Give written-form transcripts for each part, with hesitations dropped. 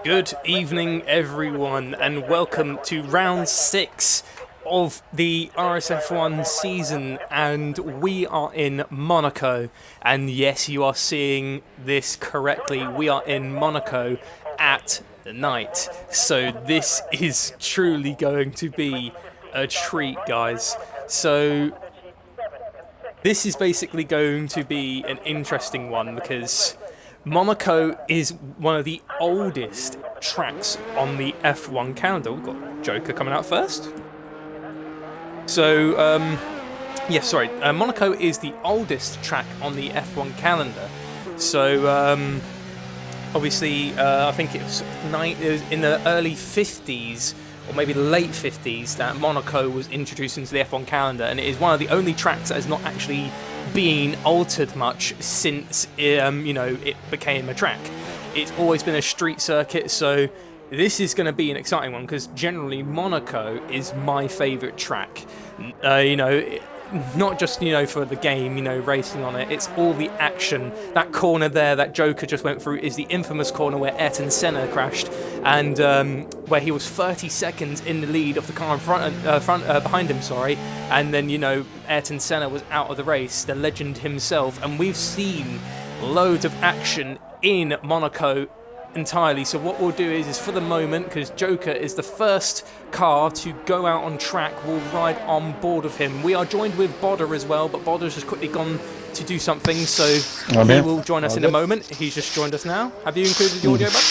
Good evening, everyone, and welcome to round 6 of the RSF1 season, and we are in Monaco. And yes, you are seeing this correctly. We are in Monaco at the night. So this is truly going to be a treat, guys. So this is basically going to be an interesting one because Monaco is one of the oldest tracks on the F1 calendar. We've got Joker coming out first. So, Monaco is the oldest track on the F1 calendar. So, obviously, I think it was in the early 50s, or maybe the late 50s, that Monaco was introduced into the F1 calendar, and it is one of the only tracks that has not actually been altered much since it became a track. It's always been a street circuit, so this is going to be an exciting one because generally Monaco is my favourite track. Not just for the game, racing on it. It's all the action. That corner there that Joker just went through is the infamous corner where Ayrton Senna crashed, and where he was 30 seconds in the lead of the car behind him. And then Ayrton Senna was out of the race, the legend himself. And we've seen loads of action in Monaco entirely. So what we'll do is for the moment, because Joker is the first car to go out on track, we'll ride on board of him. We are joined with Bodder as well, but Bodder's just quickly gone to do something, so he will join us in a moment. He's just joined us now. Have you included the audio, bud?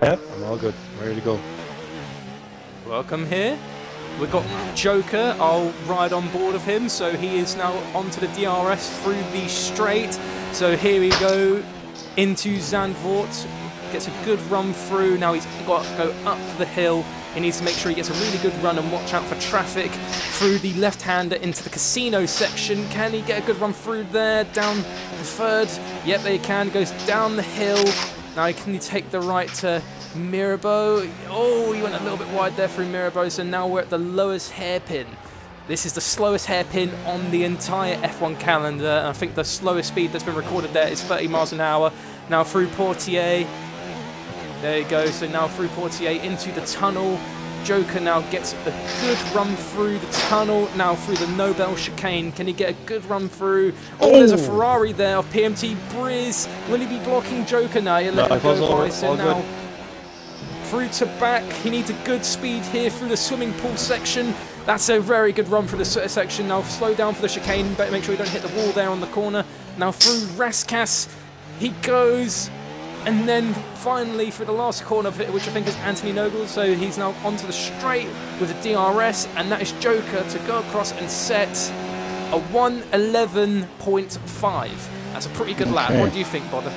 Yeah, I'm all good. Ready to go. Welcome here. We've got Joker. I'll ride on board of him, so he is now onto the DRS through the straight. So here we go into Zandvoort. Gets a good run through. Now he's got to go up the hill. He needs to make sure he gets a really good run and watch out for traffic through the left-hander into the casino section. Can he get a good run through there? Down the third. Yep, there he can. He goes down the hill. Now can he take the right to Mirabeau? Oh, he went a little bit wide there through Mirabeau. So now we're at the lowest hairpin. This is the slowest hairpin on the entire F1 calendar. And I think the slowest speed that's been recorded there is 30 miles an hour. Now through Portier. There you go, so now through Portier into the tunnel. Joker now gets a good run through the tunnel, now through the Nobel chicane. Can he get a good run through? Oh, there's a Ferrari there of PMT Briz. Will he be blocking Joker now? He'll let him go by, so now through to back. He needs a good speed here through the swimming pool section. That's a very good run for the section. Now slow down for the chicane, better make sure you don't hit the wall there on the corner. Now through Raskas, he goes. And then finally for the last corner of it, which I think is Anthony Noble, so he's now onto the straight with a DRS, and that is Joker to go across and set a 1:11.5. That's a pretty good lap. What do you think, Bodder?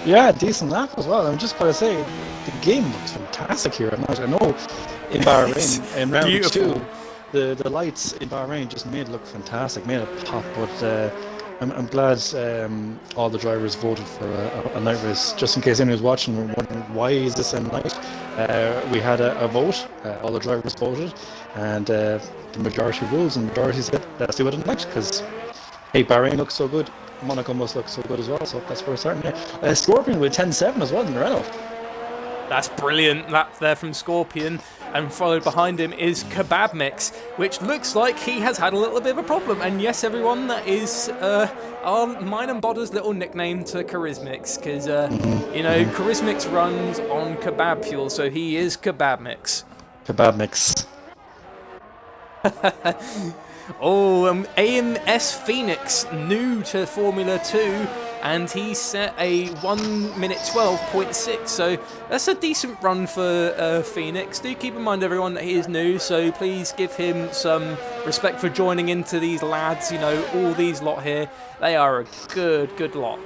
Yeah, decent lap as well. I'm just going to say, the game looks fantastic here. I know in Bahrain, in round beautiful. 2, the lights in Bahrain just made it look fantastic, made it pop, but I'm glad all the drivers voted for a night race. Just in case anyone was watching and wondering why is this a night, we had a vote. All the drivers voted, and the majority rules, and the majority said let's do it at night because hey, Bahrain looks so good, Monaco must look so good as well. So that's where we're starting. Yeah. Scorpion with 10.7 as well in the Renault. That's brilliant lap there from Scorpion, and followed behind him is Kebab Mix, which looks like he has had a little bit of a problem. And yes, everyone, that is mine and Bodder's little nickname to Charismix, because Charismix runs on kebab fuel, so he is Kebab Mix. Kebab Mix. AMS Phoenix, new to Formula 2, and he set a 1:12.6, so that's a decent run for Phoenix. Do keep in mind, everyone, that he is new, so please give him some respect for joining into these lads. All these lot here, they are a good lot.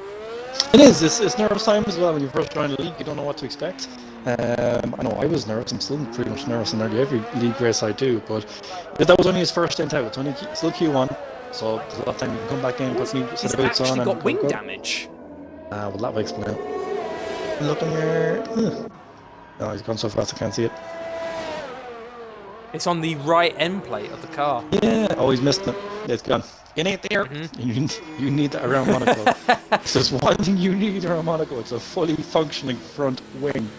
It is. It's nervous time as well when you first join the league. You don't know what to expect. I know I was nervous. I'm still pretty much nervous in nearly every league race I do, but that was only his first stint out. It's only still Q1, so there's a lot of time you can come back in, put new set of boots on. He's got wing damage. Well, that will explain it. Look in here. No, he's gone so fast I can't see it. It's on the right end plate of the car. Yeah. Oh, he's missed it. It's gone. It ain't there. You need that around Monaco. If there's one thing you need around Monaco, it's a fully functioning front wing.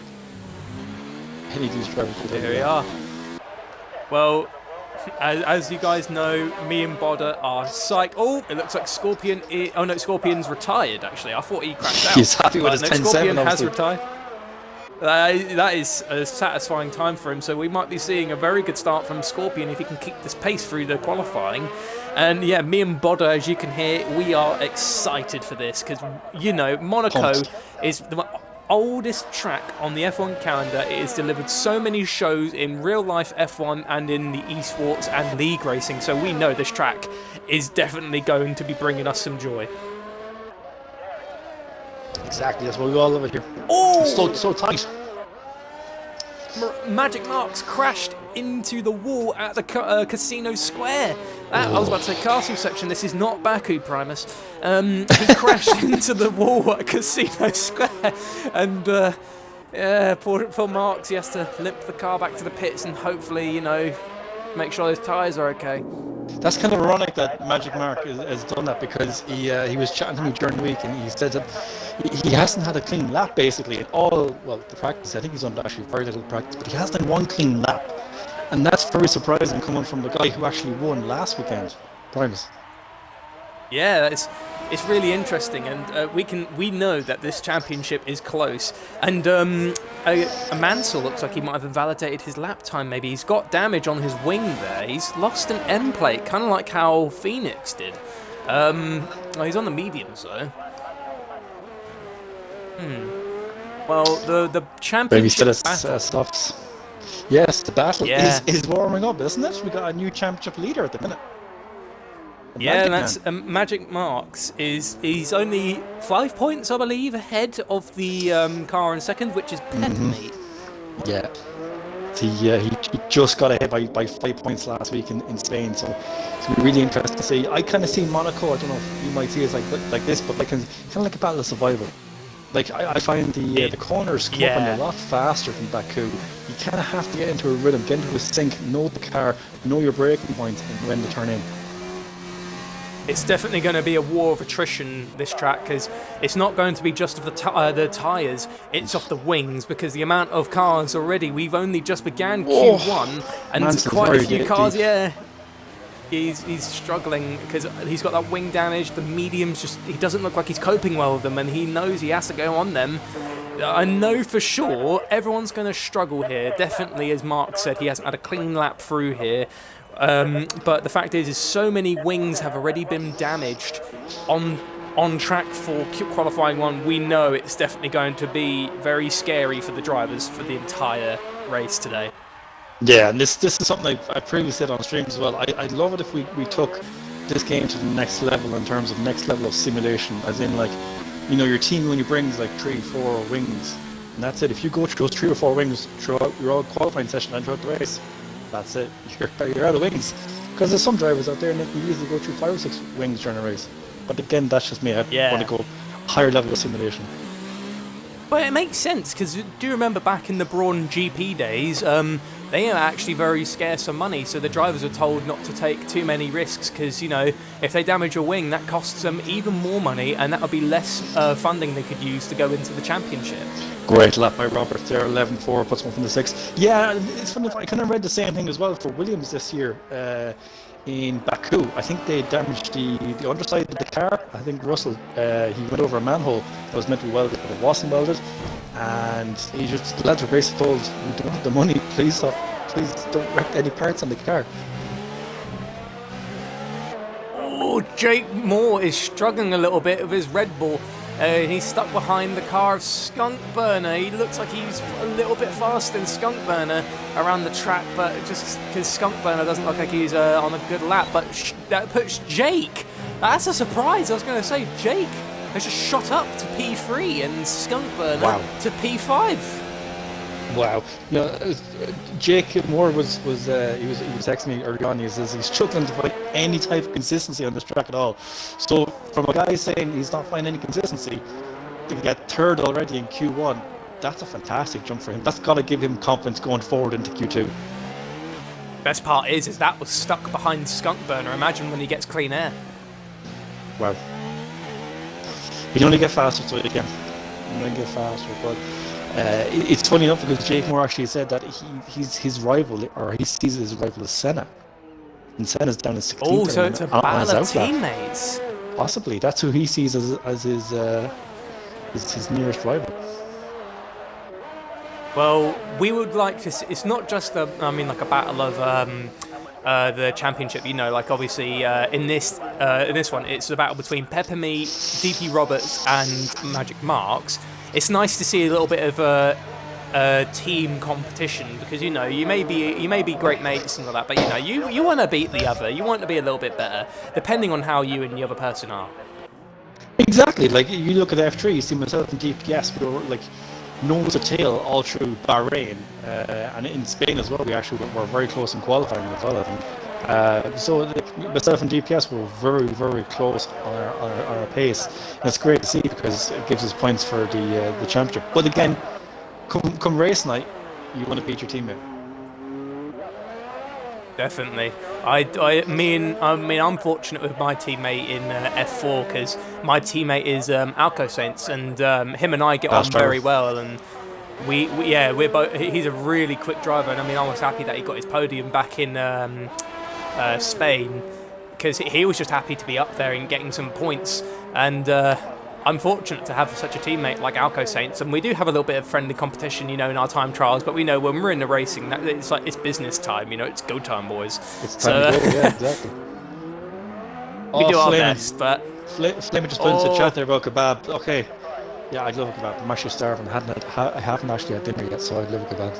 Any of these drivers. Here we are. Well, as you guys know, me and Bodder are psyched. Oh, it looks like Scorpion. Oh no, Scorpion's retired. Actually, I thought he crashed out. He's happy with his no, 10-7. Scorpion has obviously. retired. That is a satisfying time for him, so we might be seeing a very good start from Scorpion if he can keep this pace through the qualifying. And yeah, me and Bodder, as you can hear, we are excited for this because, you know, Monaco is the oldest track on the F1 calendar. It has delivered so many shows in real life F1 and in the esports and league racing, so we know this track is definitely going to be bringing us some joy. Exactly, that's what we all love it here. Oh! It's so tight. Magic Marks crashed into the wall at the Casino Square. I was about to say castle section. This is not Baku, Primus. He crashed into the wall at Casino Square, and yeah, poor Marks. He has to limp the car back to the pits and hopefully, you know, make sure his tyres are okay. That's kind of ironic that Magic Mark has done that because he was chatting to me during the week and he said that he hasn't had a clean lap basically in all, well, the practice. I think he's done actually very little practice, but he has done one clean lap. And that's very surprising coming from the guy who actually won last weekend, Primus. Yeah, it's really interesting, and we know that this championship is close. And a Mansell looks like he might have invalidated his lap time. Maybe he's got damage on his wing there. He's lost an end plate, kind of like how Phoenix did. Well, he's on the mediums though. Well, the championship. Maybe still stops. Yes, the battle is warming up, isn't it? We got a new championship leader at the minute. Yeah, that's Magic Marks. He's only 5 points, I believe, ahead of the car in second, which is Penny. Yeah. He just got ahead by 5 points last week in Spain, so it's gonna be really interesting to see. I kind of see Monaco. I don't know if you might see it like this, but kind of like a battle of survival. Like I find the corners come up on you a lot faster than Baku. You kind of have to get into a rhythm, get into a sync, know the car, know your braking points, and when to turn in. It's definitely going to be a war of attrition, this track, because it's not going to be just of the tyres, it's off the wings, because the amount of cars already, we've only just began Q1, and quite a few cars, he's struggling, because he's got that wing damage, the mediums, he doesn't look like he's coping well with them, and he knows he has to go on them. I know for sure everyone's going to struggle here, definitely, as Mark said, he hasn't had a clean lap through here. But the fact is so many wings have already been damaged on track for qualifying one. We know it's definitely going to be very scary for the drivers for the entire race today. Yeah, and this is something I previously said on stream as well. I'd love it if we took this game to the next level in terms of next level of simulation, as in like, you know, your team only brings like 3-4 wings, and that's it. If you go through those 3 or 4 wings throughout your qualifying session and throughout the race, that's it. You're out of wings. Because there's some drivers out there and they can easily go through 5 or 6 wings during a race. But again, that's just me. I want to go higher level of simulation. Well, it makes sense, because do you remember back in the Brawn GP days, they are actually very scarce of money, so the drivers are told not to take too many risks, because, you know, if they damage a wing, that costs them even more money, and that would be less funding they could use to go into the championship. Great lap by Robert there, 11.4, puts one from the 6. Yeah, it's funny, I kind of read the same thing as well for Williams this year in Baku. I think they damaged the underside of the car. I think Russell, he went over a manhole that was meant to be welded, but it wasn't welded. And the lads were basically told, we don't have the money, please don't wreck any parts on the car. Oh, Jake Moore is struggling a little bit with his Red Bull. He's stuck behind the car of Skunk Burner. He looks like he's a little bit faster than Skunk Burner around the track, but just because Skunk Burner doesn't look like he's on a good lap. But that puts Jake. That's a surprise. I was going to say Jake has just shot up to P3 and Skunk Burner to P5. Wow. You know, Jake Moore was he was texting me early on. He says he's struggling to find any type of consistency on this track at all. So from a guy saying he's not finding any consistency to get third already in Q1, that's a fantastic jump for him. That's got to give him confidence going forward into Q2. Best part is that was stuck behind Skunk Burner. Imagine when he gets clean air. Well, you can only get faster, so you can. You can get faster, but it's funny enough because Jake Moore actually said that he's his rival, or he sees his rival as Senna. And Senna's down in 16th. Oh, so it's a battle of teammates. Possibly, that's who he sees as his nearest rival. Well, we would like to see, it's not just like a battle of the championship, like obviously in this one, it's a battle between Peppermeat, DP Roberts and Magic Marks. It's nice to see a little bit of team competition because you may be great mates and all that, but you want to beat the other. You want to be a little bit better, depending on how you and the other person are. Exactly. Like you look at F3, you see myself and DPS, we were like nose to tail all through Bahrain, and in Spain as well. We actually were very close in qualifying as well, I think. So myself and DPS were very, very close on our pace. And it's great to see because it gives us points for the championship. But again, come race night, you want to beat your teammate. Definitely. I'm fortunate with my teammate in F4 because my teammate is Alco Saints, and him and I get on very well, and we're both. He's a really quick driver, and I was happy that he got his podium back in Spain because he was just happy to be up there and getting some points, and I'm fortunate to have such a teammate like Alco Saints, and we do have a little bit of friendly competition, in our time trials, but we know when we're in the racing, that it's business time, it's go time, boys. It's time to go, yeah, exactly. We do our best, but... Flamer just put into the chat there about kebab. Okay, yeah, I'd love a kebab. I'm actually starving. I haven't actually had dinner yet, so I'd love a kebab.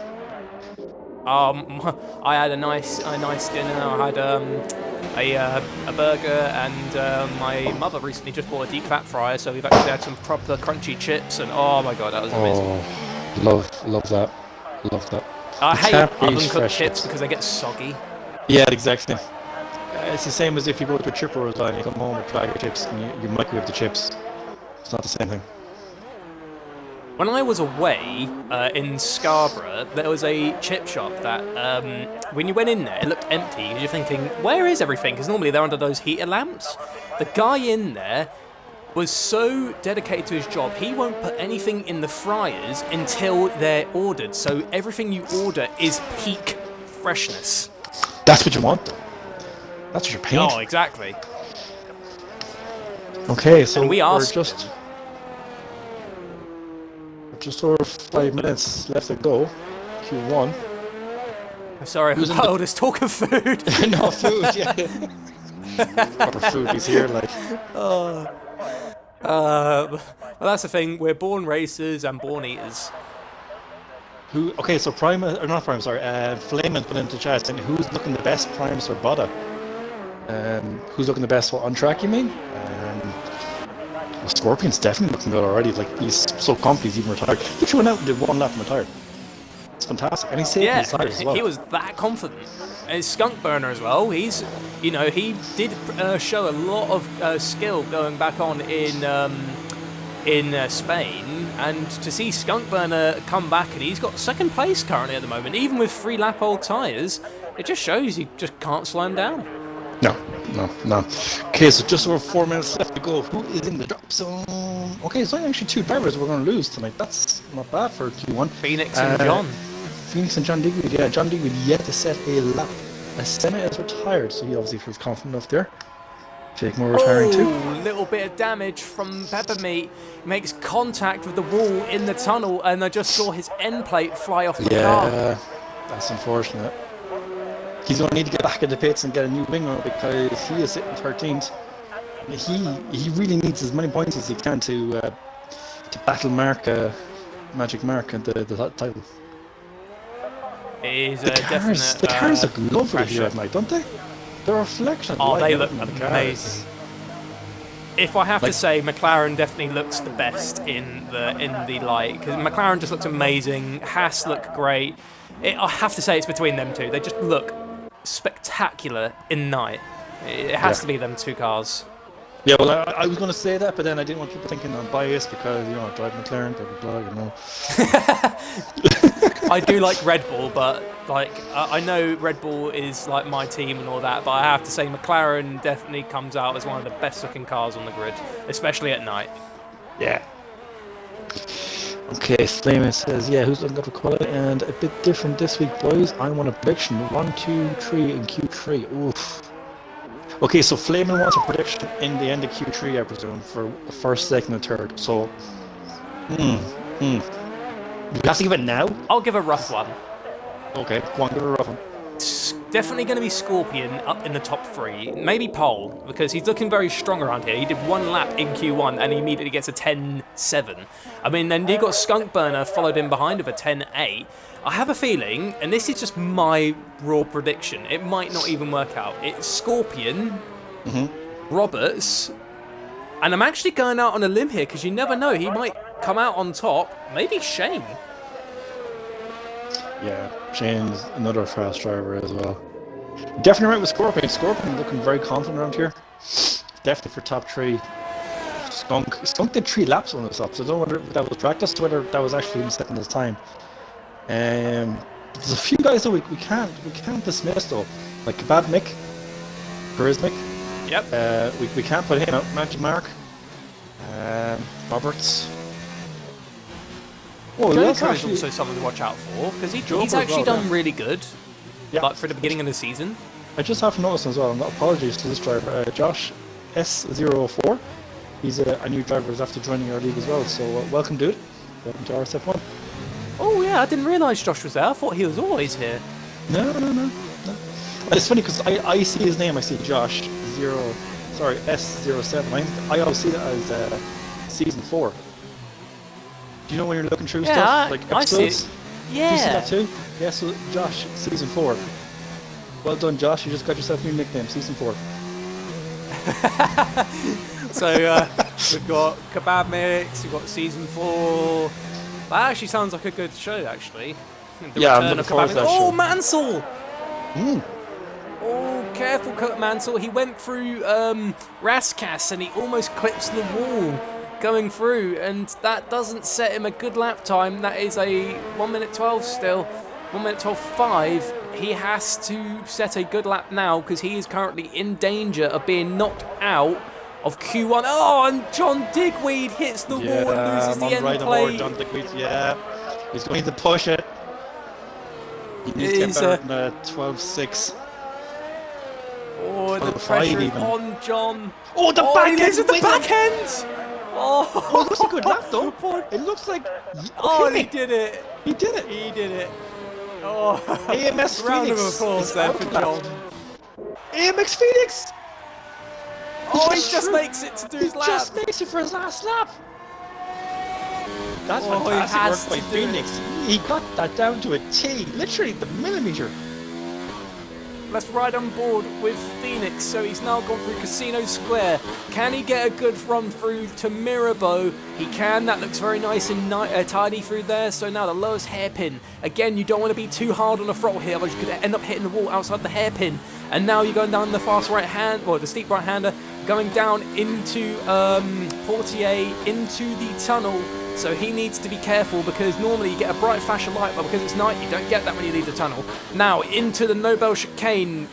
I had a nice dinner. I had a burger, and my mother recently just bought a deep fat fryer, so we've actually had some proper crunchy chips, and oh my god, that was amazing. Love that. I hate oven cooked chips because they get soggy. Yeah, exactly. It's the same as if you go to a chip roll and you come home with bag of chips and you microwave the chips. It's not the same thing. When I was away in Scarborough, there was a chip shop that, when you went in there, it looked empty. You're thinking, where is everything? Because normally they're under those heater lamps. The guy in there was so dedicated to his job, he won't put anything in the fryers until they're ordered. So everything you order is peak freshness. That's what you want, though. That's what you're paying. Oh, exactly. Okay, so and we're just over 5 minutes left to go. Q1. I'm sorry, I'll just talk of food. No, food, yeah. Proper foodies here, like. Well, that's the thing. We're born racers and born eaters. Okay, so Flamin put into chat saying who's looking the best, Primus or Bada? Who's looking the best on track, you mean? Scorpion's definitely looking good already. Like, he's so confident he's even retired. He just went out and did one lap and retired. It's fantastic. And he's saved his tires as well. He was that confident. And Skunk Burner as well. He's, he did show a lot of skill going back on in Spain. And to see Skunk Burner come back, and he's got second place currently at the moment, even with 3-lap-old tyres, it just shows you just can't slow him down. No. Okay, so just over 4 minutes left to go. Who is in the drop zone? Okay, it's only actually 2 drivers we're going to lose tonight. That's not bad for Q1. Phoenix and John. Phoenix and John Digweed. Yeah, John Digweed yet to set a lap. Senna is retired, so he obviously feels confident enough there. Jake Moore retiring too. A little bit of damage from Peppermeat. Makes contact with the wall in the tunnel, and I just saw his end plate fly off the car. Yeah, that's unfortunate. He's going to need to get back in the pits and get a new winger because he is sitting 13th. He really needs as many points as he can to battle Magic Mark and the title. It is the cars look lovely here at night, don't they? The reflection. Oh, they look amazing. If I have to say, McLaren definitely looks the best in the light, because McLaren just looks amazing. Haas look great. I have to say it's between them two. They just look spectacular in night. It has to be them 2 cars. Yeah, well, I was going to say that, but then I didn't want people thinking I'm biased because, I drive McLaren, blah, blah, blah, I do like Red Bull, but like I know Red Bull is like my team and all that, but I have to say McLaren definitely comes out as one of the best looking cars on the grid, especially at night. Yeah. Okay, Slayman says, yeah, who's looking up for quality? And a bit different this week, boys. I want a prediction. 1, 2, 3 in Q3. Oof. Okay, so Flayman wants a prediction in the end of Q3, I presume, for the first, second, and third. So, Do we have to give it now? I'll give a rough one. Okay, go on, give it a rough one. Definitely going to be Scorpion up in the top 3. Maybe Pole, because he's looking very strong around here. He did 1 lap in Q1 and he immediately gets a 10.7. I mean, then you got Skunk Burner followed in behind with a 10.8. I have a feeling, and this is just my raw prediction, it might not even work out. It's Scorpion, Roberts, and I'm actually going out on a limb here because you never know. He might come out on top. Maybe Shane. Yeah, Shane's another fast driver as well. Definitely right with Scorpion. Scorpion looking very confident around here. Definitely for top 3. Skunk did 3 laps on this up, so I don't know whether that was practice or whether that was actually him setting his time. There's a few guys that we can't dismiss though, like Kebab Mick, Charismic. Yep. We can't put him out. Magic Mark, Roberts. Oh, Joker is also someone to watch out for because he's actually done really good. Yeah. Like for the beginning of the season. I just have to notice as well. Apologies to this driver, Josh S04. He's a new driver who's after joining our league as well. So welcome, dude. Welcome to RSF1. Oh yeah, I didn't realise Josh was there. I thought he was always here. No. It's funny because I see his name. I see Josh S07. I always see that as season 4. Do you know when you're looking through stuff like episodes? I see it. Yeah. Do you see that too? Yeah. So Josh, season 4. Well done, Josh. You just got yourself a new nickname, season 4. So we've got Kebab Mix. We've got season 4. That actually sounds like a good show, actually. Yeah, I'm looking forward to that show. Oh, Mansell! Oh, careful, Kurt Mansell. He went through Raskas and he almost clips the wall going through, and that doesn't set him a good lap time. That is a 1 minute 12 still. 1 minute 12.5. He has to set a good lap now because he is currently in danger of being knocked out of Q1. Oh, and John Digweed hits the wall and loses the end plate. John Digweed, yeah. He's going to push it. He needs to get better than 12.6. Oh, the pressure is on John. Oh, the backhand! He loses the backhand! Oh, it looks a good lap though. It looks like... Oh, he did it. He did it. He did it. Oh, AMS round of Phoenix applause there for John. AMX Phoenix! Oh, he just makes it to do his lap. He just makes it for his last lap. That's fantastic work by Phoenix. He got that down to a T, literally the millimeter. Let's ride on board with Phoenix. So he's now gone through Casino Square. Can he get a good run through to Mirabeau? He can. That looks very nice and tidy through there. So now the lowest hairpin. Again, you don't want to be too hard on the throttle here, otherwise you could end up hitting the wall outside the hairpin. And now you're going down the fast right hand, or the steep right hander, going down into Portier, into the tunnel. So he needs to be careful because normally you get a bright flash of light, but because it's night, you don't get that when you leave the tunnel. Now into the Nobel chicane,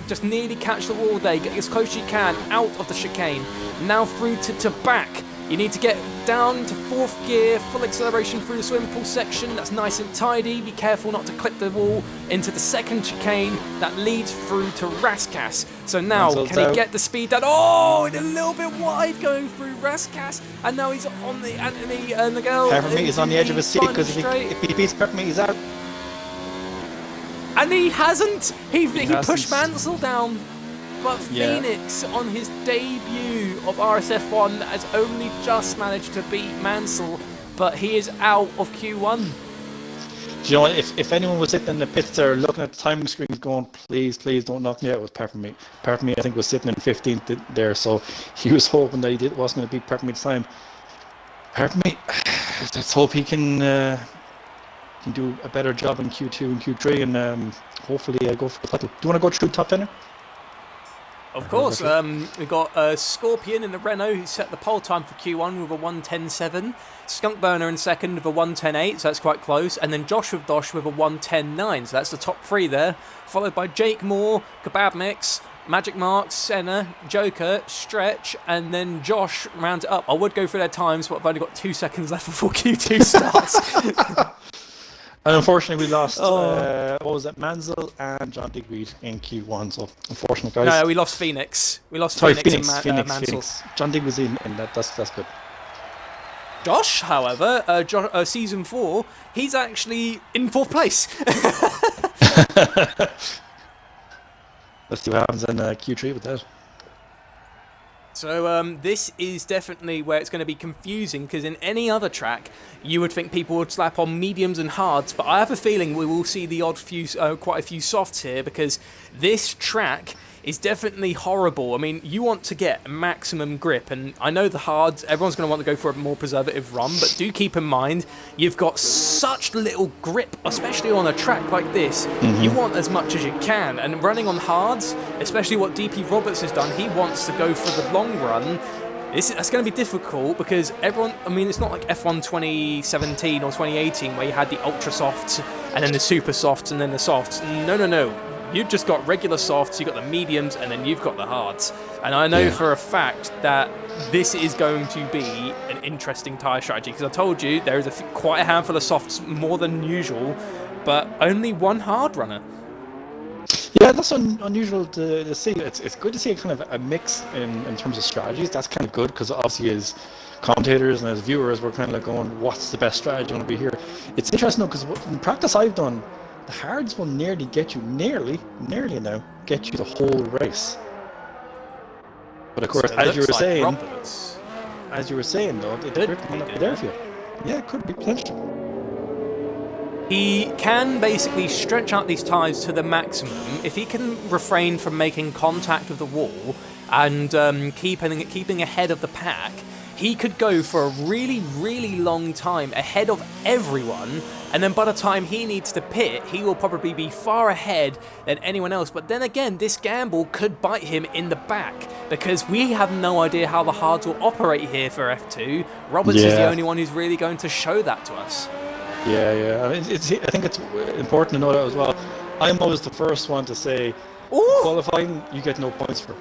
just nearly catch the wall there, get as close as you can out of the chicane. Now through to back. You need to get down to 4th gear, full acceleration through the swimming pool section. That's nice and tidy. Be careful not to clip the wall into the 2nd chicane that leads through to Raskas. So now, can he get the speed down? Oh, a little bit wide going through Raskas. And now he's on the Anthony Nagel. Peppermeat is on the edge of his seat because if he beats Peppermeat, he's out. And he hasn't. He pushed Mansell down. But Phoenix, on his debut of RSF1, has only just managed to beat Mansell, but he is out of Q1. Do you know what? If anyone was sitting in the pits there looking at the timing screens going, please don't knock me out with Peppermeat. Peppermeat, I think, was sitting in 15th there, so he was hoping that he wasn't going to beat Peppermeat's time. Peppermeat, let's hope he can do a better job in Q2 and Q3 and hopefully go for the title. Do you want to go through top 10? Of course, we've got Scorpion in the Renault who set the pole time for Q1 with a 1:10.7. Skunkburner in second with a 1:10.8, so that's quite close. And then Josh with Dosh with a 1:10.9, so that's the top three there. Followed by Jake Moore, Kebab Mix, Magic Mark, Senna, Joker, Stretch, and then Josh rounds it up. I would go through their times, but I've only got 2 seconds left before Q2 starts. And unfortunately, we lost, what was it, Mansell and John Digweed in Q1, so unfortunate, guys. No, we lost Phoenix. We lost Sorry, Phoenix and Mansell. Phoenix. John Digweed was in, and that's good. Josh, however, season 4, he's actually in 4th place. Let's see what happens in Q3 with that. So this is definitely where it's going to be confusing, because in any other track you would think people would slap on mediums and hards, but I have a feeling we will see the odd few, quite a few softs here, because this track is definitely horrible. I mean, you want to get maximum grip, and I know the hards, everyone's going to want to go for a more preservative run, but do keep in mind, you've got such little grip, especially on a track like this. You want as much as you can, and running on hards, especially what DP Roberts has done, he wants to go for the long run. That's going to be difficult, because everyone, I mean, it's not like F1 2017 or 2018 where you had the ultra softs, and then the super softs, and then the softs. No. You've just got regular softs, you've got the mediums, and then you've got the hards. And I know for a fact that this is going to be an interesting tyre strategy, because I told you there is quite a handful of softs more than usual, but only one hard runner. Yeah, that's unusual to see. It's good to see a kind of a mix in terms of strategies. That's kind of good, because obviously as commentators and as viewers, we're kind of like going, what's the best strategy going to be here? It's interesting though, because in practice I've done, the hards will nearly get you, nearly now, get you the whole race. But of course, So as you were like saying though, the grip might not be there for you. Yeah, it could be potential. He can basically stretch out these tyres to the maximum. If he can refrain from making contact with the wall and keeping ahead of the pack, he could go for a really, really long time ahead of everyone, and then by the time he needs to pit, he will probably be far ahead than anyone else. But then again, this gamble could bite him in the back, because we have no idea how the hards will operate here for F2. Roberts is the only one who's really going to show that to us. Yeah. I mean, I think it's important to know that as well. I'm always the first one to say, qualifying, you get no points for.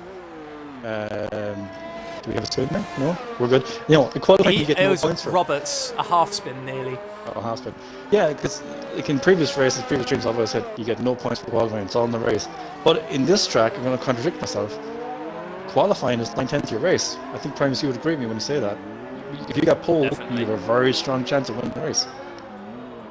Do we have a spin there? No? We're good. You know, qualifying, you get no points for. Roberts, a half spin nearly. Oh, half spin. Yeah, because like in previous races, previous streams, I've always said you get no points for qualifying, it's all in the race. But in this track, I'm going to contradict myself. Qualifying is 9/10 of your race. I think Primus, you would agree with me when you say that. If you got pole, you have a very strong chance of winning the race.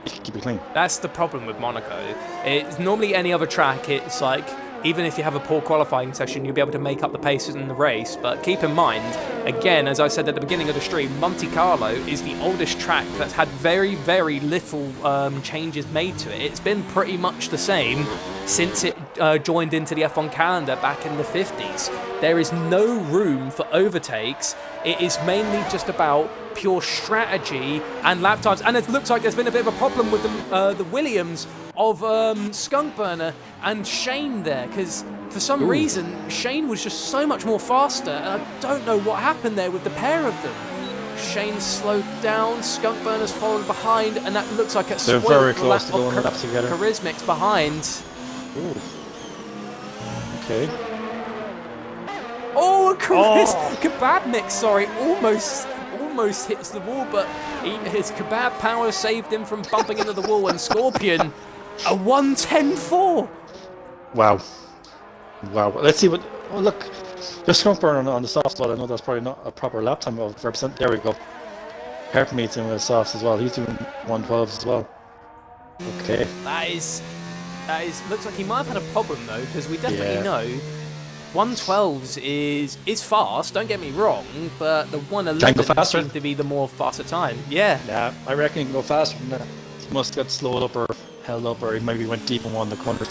If you keep it clean. That's the problem with Monaco. It's normally any other track, it's like, even if you have a poor qualifying session, you'll be able to make up the paces in the race. But keep in mind, again, as I said at the beginning of the stream, Monte Carlo is the oldest track that's had very, very little changes made to it. It's been pretty much the same since it joined into the F1 calendar back in the 50s. There is no room for overtakes. It is mainly just about pure strategy and lap times. And it looks like there's been a bit of a problem with the Williams of Skunkburner and Shane there, because for some reason Shane was just so much more faster, and I don't know what happened there with the pair of them. Shane slowed down, Skunkburner's followed behind, and that looks like a They're very close to going up together. Charismic's behind. Ooh. Okay. Oh, Kebab Mix, sorry, almost hits the wall, but his kebab power saved him from bumping into the wall, and Scorpion, a 1:10.4. Wow. Let's see what. Oh, look. Just Skunkburner on the soft spot. I know that's probably not a proper lap time of represent. There we go. Herp meets him with softs as well. He's doing 1:12s as well. Okay. That is. Looks like he might have had a problem though, because we definitely know 1:12s is fast. Don't get me wrong, but the 1:11 seems to be the more faster time. Yeah. Yeah, I reckon he can go faster than that. He must get slowed up or held up, or he maybe went deep in one of the corners.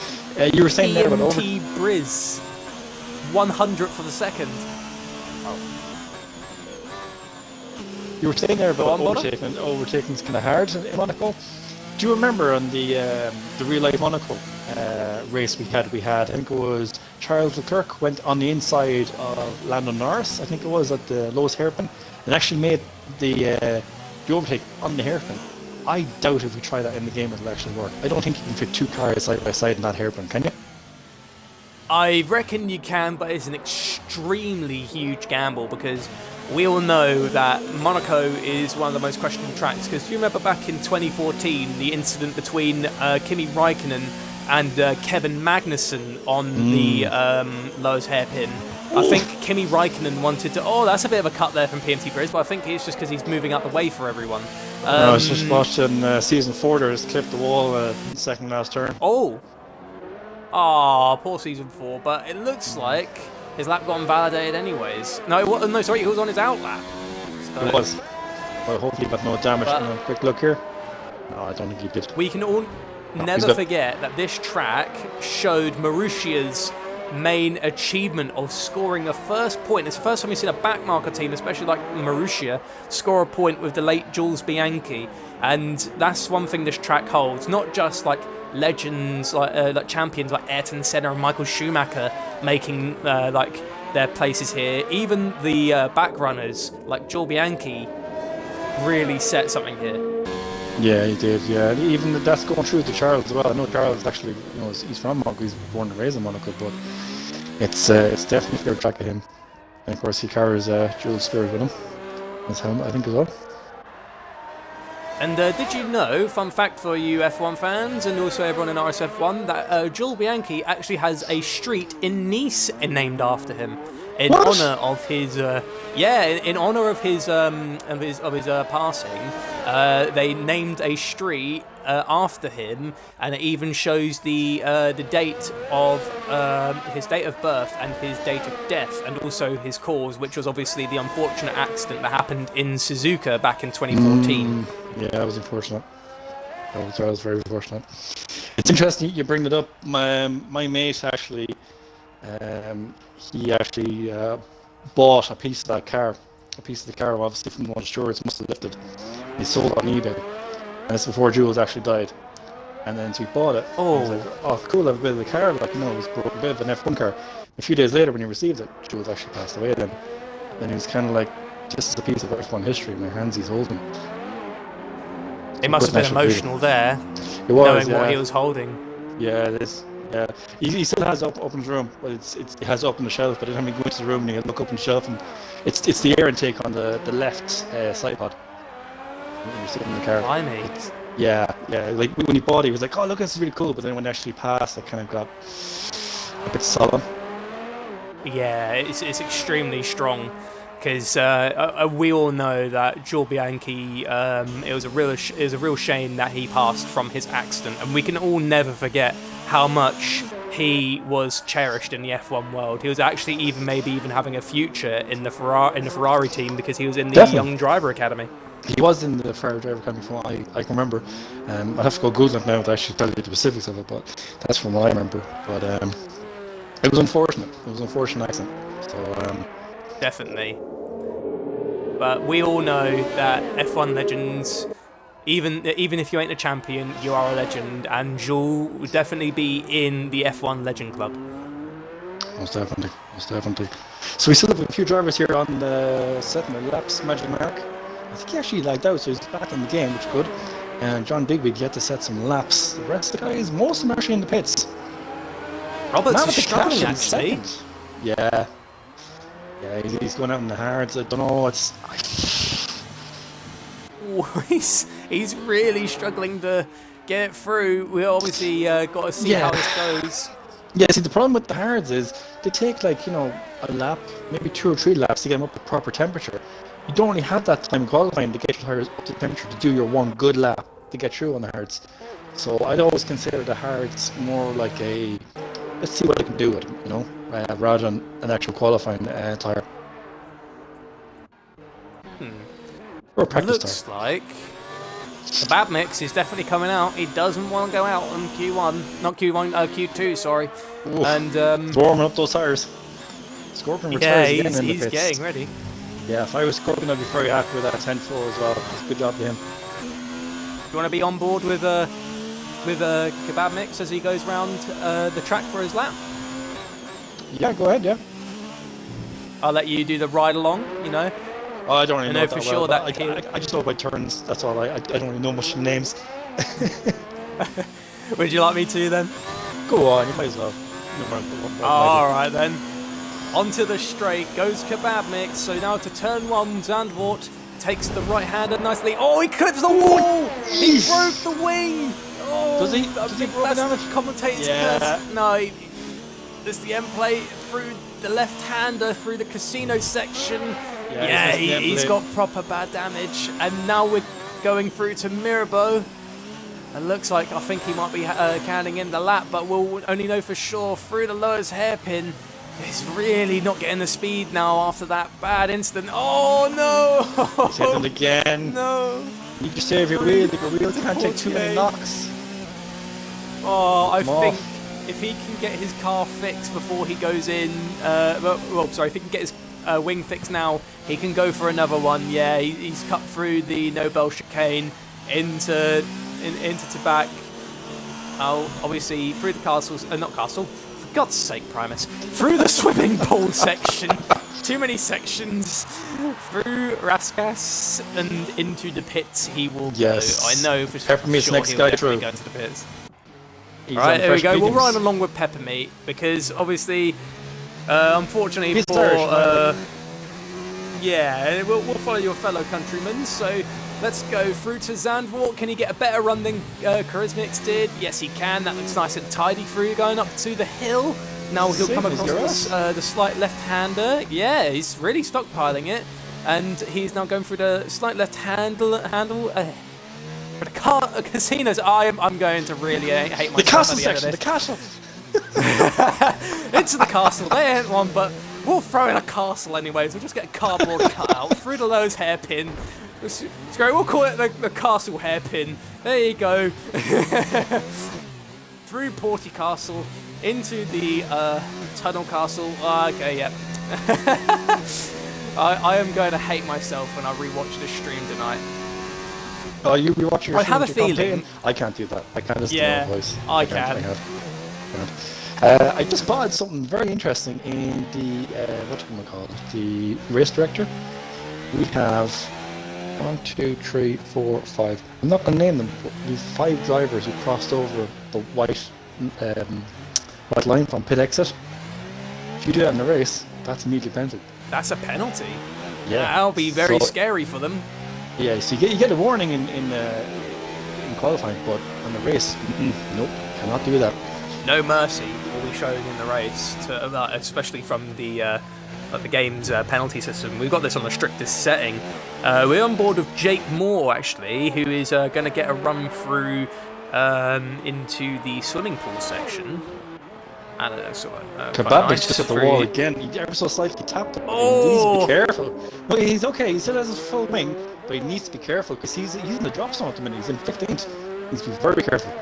You were saying there about Briz, 100th of a second. Oh. You were saying there about overtaking. Overtaking's kind of hard in Monaco. Do you remember on the real life Monaco race we had. I think it was Charles Leclerc went on the inside of Lando Norris, I think it was, at the lowest hairpin, and actually made the overtake on the hairpin. I doubt if we try that in the game it'll actually work. I don't think you can fit 2 cars side by side in that hairpin, can you? I reckon you can, but it's an extremely huge gamble because we all know that Monaco is one of the most questionable tracks. Because do you remember back in 2014, the incident between Kimi Raikkonen and Kevin Magnussen on the lowest hairpin? I think Kimi Raikkonen wanted to... Oh, that's a bit of a cut there from PMT Grizz, but I think it's just because he's moving out the way for everyone. I was just watching Season 4, there, just clipped the wall second last turn. Oh! Ah, poor Season 4, but it looks like his lap got invalidated anyways. No, sorry, he was on his out lap. So, It was. Well, hopefully he got no damage. Quick look here. No, I don't think he did. We can all never forget that this track showed Marussia's main achievement of scoring a first point. It's the first time we've seen a backmarker team, especially like Marussia, score a point with the late Jules Bianchi. And that's one thing this track holds. Not just like legends, like champions like Ayrton Senna and Michael Schumacher making like their places here. Even the back runners like Jules Bianchi really set something here. Yeah, he did. Yeah, even that's going through to Charles as well. I know Charles actually, he's from Monaco. He's born and raised in Monaco, but it's definitely a fair track of him. And of course, he carries Jules Spears with him. His helmet, I think, as well. And did you know, fun fact for you F1 fans and also everyone in RSF1, that Jules Bianchi actually has a street in Nice named after him, in honour of his in honour of his passing. They named a street after him, and it even shows the date of his date of birth and his date of death, and also his cause, which was obviously the unfortunate accident that happened in Suzuka back in 2014. Yeah, that was unfortunate. That was very unfortunate. It's interesting you bring it up. My mate actually, he actually bought a piece of that car. A piece of the car, obviously from one of the stewards, must have lifted. He sold it on eBay, and it's before Jules actually died. And then so he bought it. Oh, he was like, oh, cool! I have a bit of the car. Like, it was a broken bit of an F1 car. A few days later, when he received it, Jules actually passed away. Then he was kind of like, "This is a piece of F1 history in my hands. He's holding." It must have been emotional there, it was, knowing what he was holding. Yeah, it is. Yeah, he still has up in his room, but it has up on the shelf. But every time you go into the room and you look up on the shelf, and it's the air intake on the left side pod. When you're sitting in the car. Blimey. Yeah. Like when he bought it, he was like, "Oh, look, this is really cool." But then when it actually passed, it kind of got a bit solemn. Yeah, it's extremely strong. Because we all know that Jules Bianchi, it was a real shame that he passed from his accident, and we can all never forget how much he was cherished in the F1 world. He was actually even having a future in the Ferrari team because he was in the Definitely. Young Driver Academy. He was in the Ferrari Driver Academy from what I can remember. I'd have to go Google it now to actually tell you the specifics of it, but that's from what I remember. But it was unfortunate. It was an unfortunate accident. So Definitely. But we all know that F1 legends, even if you ain't a champion, you are a legend, and Jules would definitely be in the F1 Legend Club. Most definitely. So we still have a few drivers here on the setting of laps. Magic Mark, I think he actually lagged out, so he's back in the game, which is good. And John Digby yet to set some laps. The rest of the guys, most of them are actually in the pits. Roberts is struggling actually. Yeah, he's going out in the hards. I don't know. He's really struggling to get it through. We obviously got to see how this goes. Yeah, see, the problem with the hards is they take like, a lap, maybe 2 or 3 laps to get them up to proper temperature. You don't really have that time qualifying to get your tires up to temperature to do your one good lap to get through on the hards. So I'd always consider the hards more like a, let's see what I can do with them, rather than an actual qualifying tire. Or a practice Looks like the bad mix is definitely coming out. He doesn't want to go out on Q2, sorry. Oof. And warming up those tires. Scorpion retires again in the he's pits. getting ready. Yeah, if I was Scorpion, I'd be very happy with that 10-4 as well. Good job to him. You want to be on board with with Kebab Mix as he goes round the track for his lap? Yeah, go ahead. Yeah. I'll let you do the ride along. You know. Oh, I don't really know for that sure well, that I just know by turns. That's all. I don't really know much names. Would you like me to then? Go on, you might as well. All right then. Onto the straight goes Kebab Mix. So now to turn 1, Zandvoort takes the right-hander nicely. Oh, he clips the wall! He broke the wing! Oh, Does he? I Does he think broke that's the the commentator's curse. No, it's the end play through the left-hander through the casino section. Yeah, he's got proper bad damage. And now we're going through to Mirabeau. It looks like I think he might be counting in the lap, but we'll only know for sure through the lowest hairpin. He's really not getting the speed now after that bad incident. Oh no! He's hit him again. No! You just save your wheel. Your wheels can't take too many knocks. Oh, I think if he can get his car fixed before he goes in, sorry, if he can get his wing fixed now, he can go for another one. Yeah, he's cut through the Nobel chicane into Tabac. Obviously through the castles, not castle. For God's sake, Primus! Through the swimming pool section. Too many sections. Through Raskas and into the pits he will go. I know for sure next he'll guy definitely through. go to the pits. Right, there we go. We'll ride along with Peppermeat because obviously, unfortunately He's for we'll follow your fellow countrymen. So let's go through to Zandvoort. Can he get a better run than Charismix did? Yes, he can. That looks nice and tidy through going up to the hill. Now he'll come across the slight left-hander. Yeah, he's really stockpiling it, and he's now going through the slight left handle. The casinos. I'm going to really hate myself. The castle at the end section. of The castle. Into the castle. They ain't one, but we'll throw in a castle anyways. We'll just get a cardboard cutout through the lowest hairpin. It's great. We'll call it the castle hairpin. There you go. Through Porty Castle into the tunnel castle. Okay, yeah. I am going to hate myself when I rewatch this stream tonight. Oh, you rewatch your. I have a feeling. I can't do that. I can't listen Yeah, to my voice. I can. I just spotted something very interesting in the what do we call it? The race director. We have 1, 2, 3, 4, 5. I'm not going to name them, but we've 5 drivers who crossed over the white line from pit exit. If you do that in a race, that's immediately penalty. That's a penalty. Yeah, that'll be very scary for them. Yeah, so you get a warning in qualifying, but on the race, nope, cannot do that. No mercy will be shown in the race, especially from the game's penalty system. We've got this on the strictest setting. We're on board with Jake Moore, actually, who is going to get a run through into the swimming pool section. I don't know, sort of. Kebab is just at the wall again. He ever so slightly tapped him. He needs to be careful. No, he's okay. He still has his full wing, but he needs to be careful because he's in the drop zone at the minute. He's in 15th. He needs to be very careful.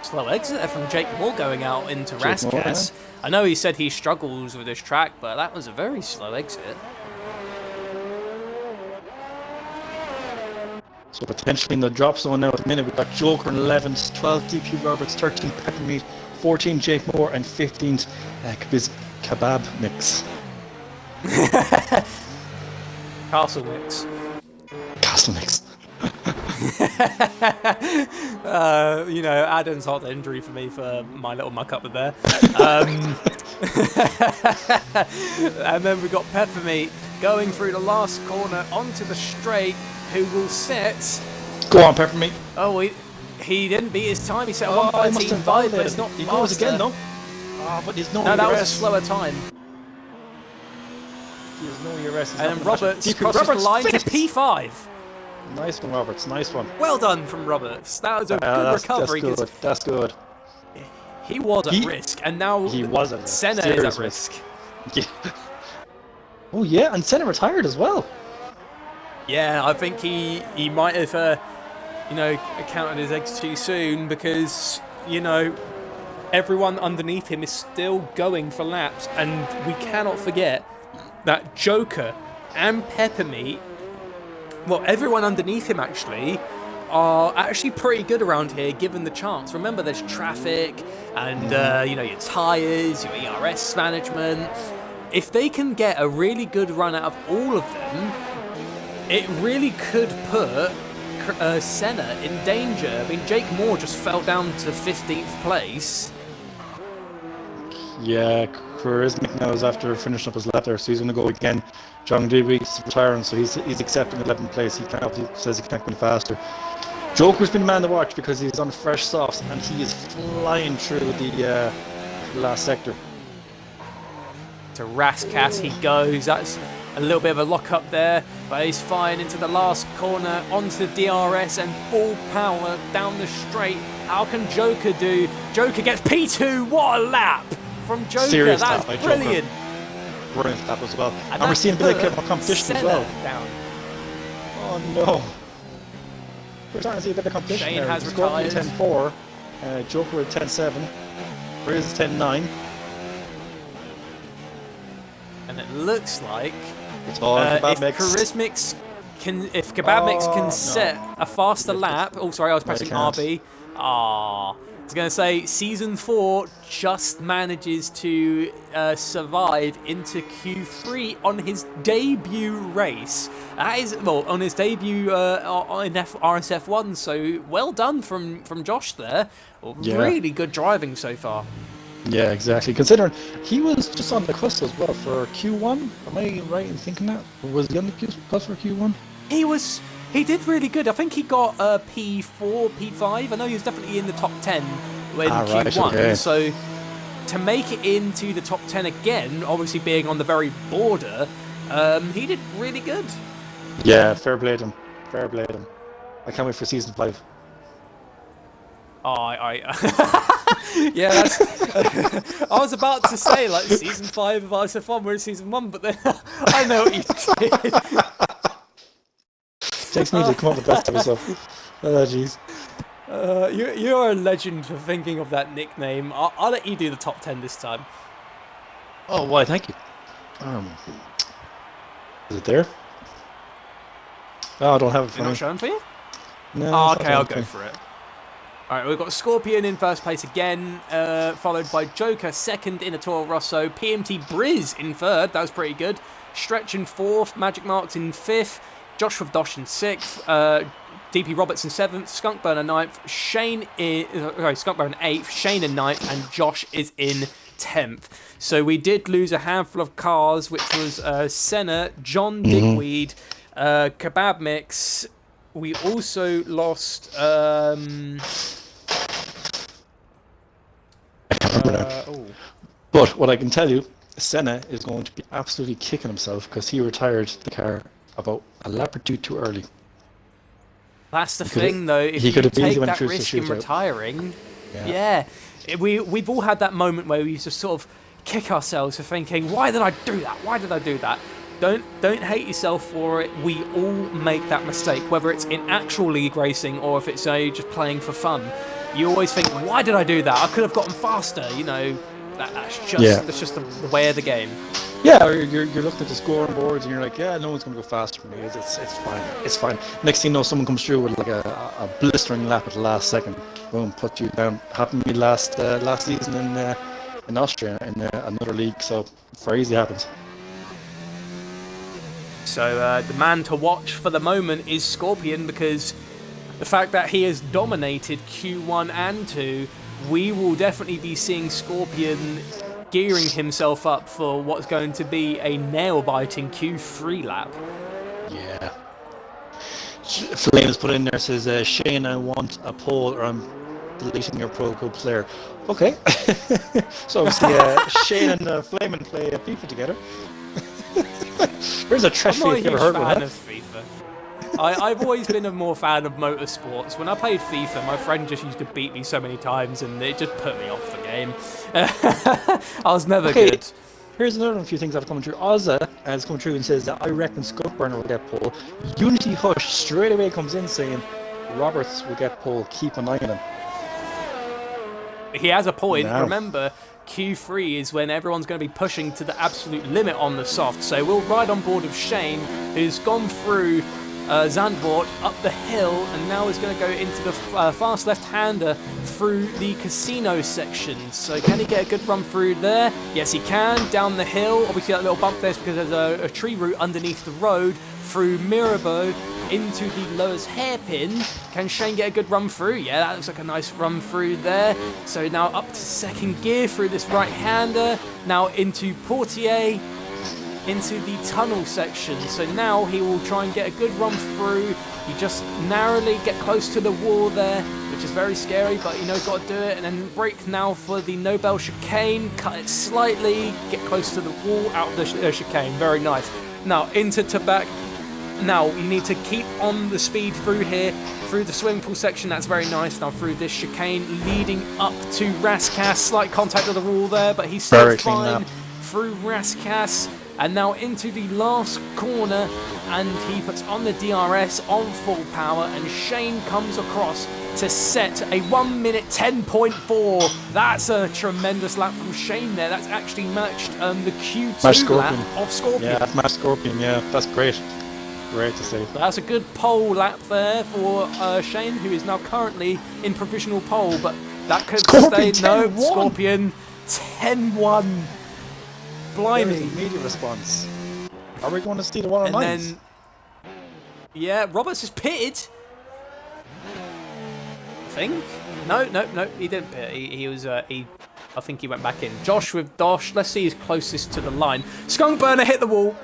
Slow exit there from Jake Moore going out into Raskas. I know he said he struggles with this track, but that was a very slow exit. So potentially in the drop zone now at the minute, we've got Joker in 11th, 12 DP Roberts, 13 Peppermeat, 14 Jake Moore, and 15th Kebab Mix. Castle Mix. Castle Mix. Adam's hot injury for me for my little muck up there. And then we've got Peppermeat going through the last corner onto the straight, who will set. Go on, Peppermeat. Oh, he didn't beat his time. He set 1:13.5, but it's not. He goes again, though. But there's no. No, that was a slower time. There's no ERS. And then Roberts crosses the line to P5. Nice one, Roberts. Nice one. Well done from Roberts. That was a good recovery. That's good. He was at risk, and now Senna is at risk. Yeah. Oh yeah, and Senna retired as well. Yeah, I think he might have, counted his eggs too soon because, everyone underneath him is still going for laps, and we cannot forget that Joker and Peppermeat, well, everyone underneath him actually, are actually pretty good around here, given the chance. Remember, there's traffic and, your tyres, your ERS management. If they can get a really good run out of all of them, it really could put Senna in danger. I mean, Jake Moore just fell down to 15th place. Yeah, Charismatic now is after finishing up his lap there, so he's going to go again. John Dewey's retiring, so he's accepting 11th place. He says he can't go any faster. Joker's been the man to watch because he's on fresh softs and he is flying through the last sector. To Raskas he goes. That's a little bit of a lock up there, but he's flying into the last corner onto the DRS and full power down the straight. How can Joker do? Joker gets P2. What a lap from Joker. Serious That's lap by brilliant. Joker. Brilliant lap as well. And we're seeing a bit of competition as well. Down. Oh no. We're starting to see a bit of competition. Shane there. has retired. 10.4, Joker at 10.7, Riz 10.9. And it looks like It's all if Kebab If Kebab Mix can set a faster lap. Oh, sorry, I was pressing RB. I was going to say, Season 4 just manages to survive into Q3 on his debut race. That is, well, on his debut in RSF1, so well done from Josh there. Yeah. Really good driving so far. Yeah, exactly. Considering he was just on the cusp as well for Q1. Am I right in thinking that? Or was he on the cusp for Q1? He did really good. I think he got P4, P5. I know he was definitely in the top 10 when Q1. Right, okay. So to make it into the top 10 again, obviously being on the very border, he did really good. Yeah, fair play to him. Fair play to him. I can't wait for Season 5. Yeah, that's, I was about to say, like, Season 5 of RSF1, we're in Season 1, but then I know what you did. Takes me to come up with the best of myself. Oh, jeez. You're a legend for thinking of that nickname. I'll let you do the top 10 this time. Oh, why? Thank you. Is it there? Oh, I don't have it for you. Not showing for you? No. Oh, okay, I'll go for it. All right, we've got Scorpion in first place again, followed by Joker second in a Toro Rosso, PMT Briz in third, that was pretty good, Stretch in fourth, Magic Marks in fifth, Joshua Dosh in sixth, DP Roberts in seventh, Skunkburner ninth, Skunkburner in eighth, Shane in ninth, and Josh is in 10th. So we did lose a handful of cars, which was Senna, John Digweed, Kebab Mix. We also lost. I can't remember now. But what I can tell you, Senna is going to be absolutely kicking himself because he retired the car about a lap or two too early. That's the thing, though. If he could you have take that risk in retiring, we've all had that moment where we used to sort of kick ourselves for thinking, "Why did I do that? Why did I do that?" Don't hate yourself for it. We all make that mistake, whether it's in actual league racing or if it's just playing for fun. You always think, why did I do that? I could have gotten faster. You know, that's just the way of the game. Yeah, or you're looking at the scoring boards and you're like, yeah, no one's going to go faster for me. It's fine. It's fine. Next thing you know, someone comes through with like a blistering lap at the last second. Boom, put you down. Happened to me last season in Austria in another league. So very easy happens. So the man to watch for the moment is Scorpion, because the fact that he has dominated Q1 and 2, we will definitely be seeing Scorpion gearing himself up for what's going to be a nail-biting Q3 lap. Yeah. Flame has put in there, says, Shane, I want a pole or I'm deleting your Pro Club player. Okay. So obviously Shane and Flame play FIFA together. Where's a trash I'm not a you've huge ever heard fan of FIFA. I've always been a more fan of motorsports. When I played FIFA, my friend just used to beat me so many times and it just put me off the game. I was never good. Here's another few things that have come through. Ozza has come through and says that I reckon Skunkburner will get pole. Unity Hush straight away comes in saying Roberts will get pole. Keep an eye on him. He has a point. Now. Remember, Q3 is when everyone's going to be pushing to the absolute limit on the soft. So we'll ride on board of Shane, who's gone through Zandvoort up the hill, and now is going to go into the fast left-hander through the casino section. So can he get a good run through there? Yes, he can. Down the hill, obviously that little bump there is because there's a tree root underneath the road, through Mirabeau into the lowest hairpin. Can Shane get a good run through? Yeah, that looks like a nice run through there. So now up to second gear through this right-hander, now into Portier, into the tunnel section. So now he will try and get a good run through. You just narrowly get close to the wall there, which is very scary, but you know, got to do it. And then brake now for the Nobel chicane, cut it slightly, get close to the wall, out of the chicane. Very nice. Now into Tabac. Now you need to keep on the speed through here, through the swimming pool section. That's very nice. Now through this chicane leading up to Rascasse. Slight contact with the wall there, but he's still fine through Rascasse. And now into the last corner, and he puts on the DRS on full power, and Shane comes across to set a 1 minute 10.4. That's a tremendous lap from Shane there. That's actually matched the Q2 lap of Scorpion. Yeah, that's matched Scorpion. Yeah, that's great. Great to see. So that's a good pole lap there for Shane, who is now currently in provisional pole, but that could stay. No, Scorpion 10-1. Blimey. Media response. Are we going to see the 109s? And then, yeah, Roberts is pitted. I think. No, he didn't pit. He was. I think he went back in. Josh with Dosh. Let's see who's closest to the line. Skunk Burner hit the wall.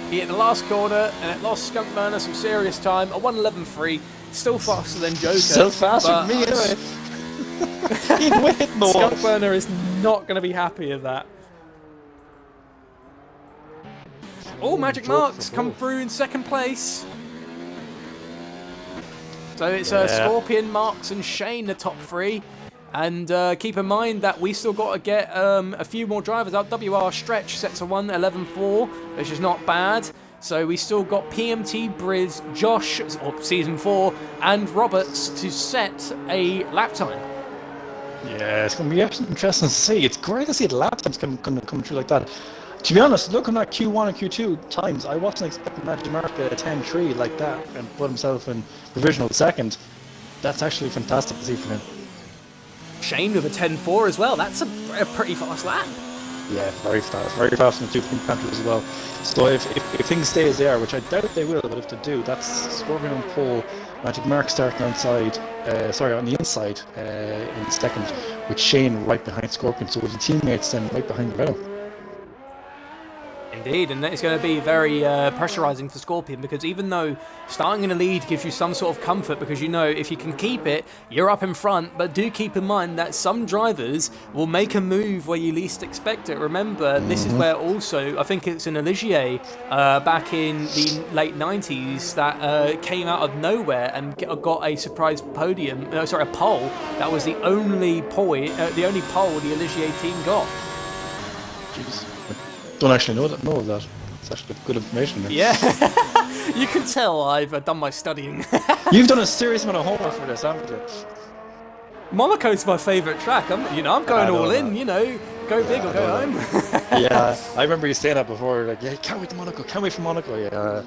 He hit the last corner, and it lost Skunk Burner some serious time. A 1:11.3. Still faster than Joker. Still faster than me, anyway. Skunk Burner is not going to be happy with that. Oh, Magic Marks come through in second place. So it's Scorpion, Marks and Shane, the top three. And keep in mind that we still got to get a few more drivers out. WR Stretch sets a 1:11.4, which is not bad. So we still got PMT, Briz, Josh, or Season 4, and Roberts to set a lap time. Yeah, it's going to be absolutely interesting to see. It's great to see the lap times come through like that. To be honest, looking at Q1 and Q2 times, I wasn't expecting Matt DeMarco a 10.3 like that and put himself in provisional second. That's actually fantastic to see from him. Shane with a 10.4 as well. That's a pretty fast lap. Yeah, very fast in the 2-point country as well. So if things stay as they are, which I doubt they will, but if they do, that's Scorpion on pole, Magic Mark starting on the inside in second, with Shane right behind Scorpion. So with the teammates then right behind Renault. Indeed, and it's going to be very pressurising for Scorpion, because even though starting in the lead gives you some sort of comfort, because you know if you can keep it, you're up in front, but do keep in mind that some drivers will make a move where you least expect it. Remember, this is where also, I think it's an Olivier back in the late 90s that came out of nowhere and got a surprise podium, a pole. That was the only pole the Olivier team got. Jeez. Don't actually know of that. It's actually good information there. Yeah, you can tell I've done my studying. You've done a serious amount of homework for this, haven't you? Monaco's my favourite track. I'm going all in. Go big or go home. Yeah, I remember you saying that before. Like, yeah, can't wait to Monaco. Can't wait for Monaco. Yeah.